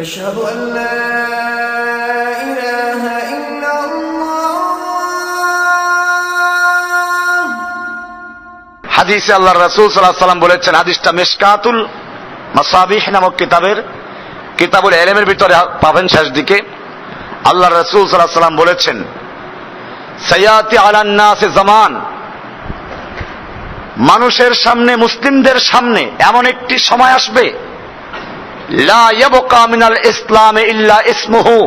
أشهد أن لا إله إلا الله। হাদিসে আল্লাহর রাসূল সাল্লাল্লাহু আলাইহি ওয়াসাল্লাম বলেছেন, হাদিসটা মিশকাতুল মাসাবিহ নামক কিতাবুল ইলমের ভিতরে পাবেন শেষ দিকে। আল্লাহর রাসূল সাল্লাল্লাহু আলাইহি ওয়াসাল্লাম বলেছেন, সায়াতি আলান নাসি জামান, মানুষের সামনে, মুসলিমদের সামনে এমন একটি সময় আসবে, লা ইয়াবকা মিনাল ইসলামে ইল্লা ইসমুহু,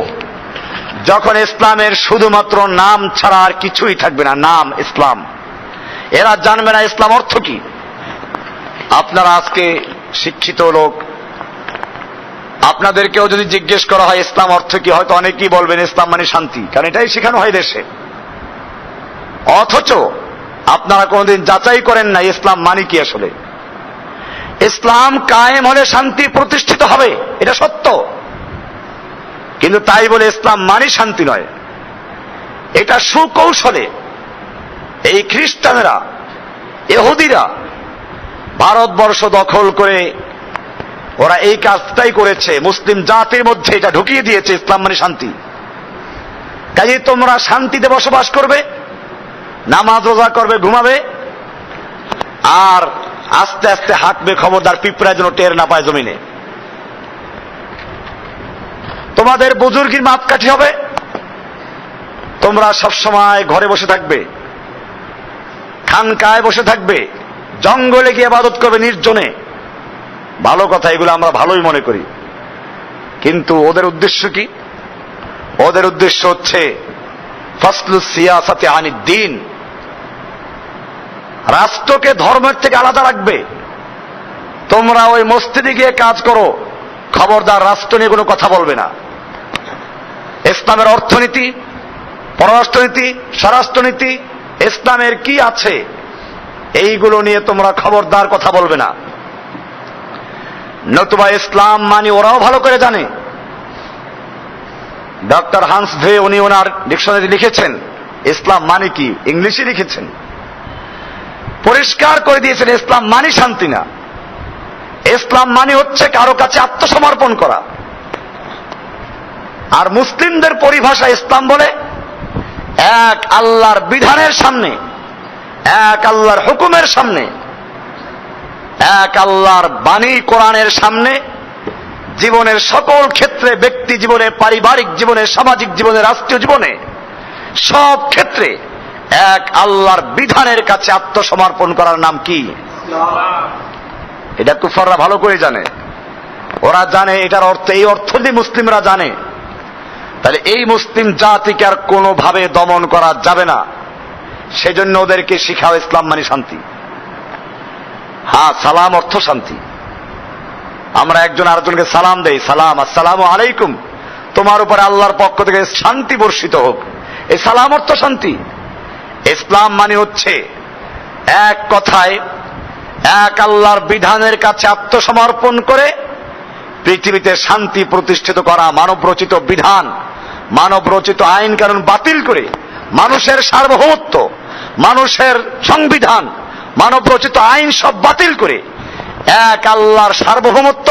যখন ইসলামের শুধুমাত্র নাম ছাড়া আর কিছুই থাকবে না। নাম ইসলাম, এরা জানবে না ইসলাম অর্থ কি। আপনারা আজকে শিক্ষিত লোক, আপনাদেরকেও যদি জিজ্ঞেস করা হয় ইসলাম অর্থ কি, হয়তো অনেকেই বলবেন ইসলাম মানে শান্তি, কারণ এটাই শেখানো হয় দেশে। অথচ আপনারা কোনদিন যাচাই করেন না ইসলাম মানে কি আসলে। ইসলাম কায়েম হলে শান্তি প্রতিষ্ঠিত হবে, এটা সত্য, কিন্তু তাই বলে ইসলাম মানে শান্তি নয়। এটা সুকৌশলে এই খ্রিস্টানেরা, ইহুদিরা ভারতবর্ষ দখল করে ওরা এই কাজটাই করেছে, মুসলিম জাতির মধ্যে এটা ঢুকিয়ে দিয়েছে ইসলাম মানে শান্তি। কাজে তোমরা শান্তিতে বসবাস করবে, নামাজ রোজা করবে, ঘুমাবে, আর আস্তে আস্তে হাঁটবে, খবরদার পিঁপড়ায় যেন টের না পায় জমিনে। তোমাদের বুজুর্গির মাপকাঠি হবে, তোমরা সবসময় ঘরে বসে থাকবে, খানকায় বসে থাকবে, জঙ্গলে গিয়ে ইবাদত করবে নির্জনে। ভালো কথা, এগুলো আমরা ভালোই মনে করি, কিন্তু ওদের উদ্দেশ্য কি? ওদের উদ্দেশ্য হচ্ছে ফাসলু সিয়াসাতি আনিদ দ্বীন, রাষ্ট্রকে ধর্মের থেকে আলাদা রাখবে। তোমরা ওই মসজিদে গিয়ে কাজ করো, খবরদার রাষ্ট্র নিয়ে কোনো কথা বলবে না। ইসলামের অর্থনীতি, পররাষ্ট্রনীতি, স্বরাষ্ট্রনীতি, ইসলামের কি আছে এইগুলো নিয়ে তোমরা খবরদার কথা বলবে না। নতুবা ইসলাম মানে ওরাও ভালো করে জানে। ডক্টর হান্স ভে, উনি ওনার ডিকশনারি লিখেছেন ইসলাম মানে কি, ইংলিশে লিখেছেন, পরিষ্কার করে দিয়েছেন ইসলাম মানে শান্তি না। ইসলাম মানে হচ্ছে কারো কাছে আত্মসমর্পণ করা। আর মুসলিমদের পরিভাষা ইসলাম বলে এক আল্লাহর বিধানের সামনে, এক আল্লাহর হুকুমের সামনে, এক আল্লাহর বাণী কোরআনের সামনে জীবনের সকল ক্ষেত্রে, ব্যক্তি জীবনে, পারিবারিক জীবনে, সামাজিক জীবনে, রাষ্ট্রীয় জীবনে, সব ক্ষেত্রে এক আল্লাহর বিধানের কাছে আত্মসমর্পণ করার নাম কি? এটা কুফাররা ভালো করে জানে। ওরা জানে এটার অর্থ, এই অর্থ যদি মুসলিমরা জানে, তাহলে এই মুসলিম জাতিকে আর কোনোভাবে দমন করা যাবে না। সেজন্য ওদেরকে শিখাও ইসলাম মানে শান্তি। হ্যাঁ, সালাম অর্থ শান্তি। আমরা একজন আরেকজনকে সালাম দেই, সালাম, আসসালামু আলাইকুম, তোমার উপরে আল্লাহর পক্ষ থেকে শান্তি বর্ষিত হোক, এই সালাম অর্থ শান্তি। ইসলাম মানে হচ্ছে এক কথায় এক আল্লাহর বিধানের কাছে আত্মসমর্পণ করে পৃথিবীতে শান্তি প্রতিষ্ঠিত করা। মানব রচিত বিধান, মানব রচিত আইন কানুন বাতিল করে, মানুষের সার্বভৌমত্ব, মানুষের সংবিধান, মানব রচিত আইন সব বাতিল করে এক আল্লাহর সার্বভৌমত্ব,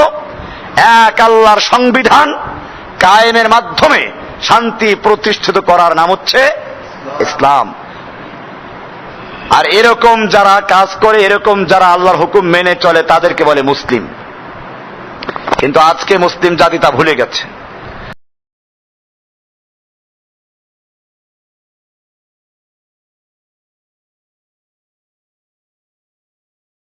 এক আল্লাহর সংবিধান কায়েমের মাধ্যমে শান্তি প্রতিষ্ঠিত করার নাম হচ্ছে ইসলাম। আর এরকম যারা কাজ করে, এরকম যারা আল্লাহর হুকুম মেনে চলে, তাদেরকে বলে মুসলিম। কিন্তু আজকে মুসলিম জাতি তা ভুলে গেছে।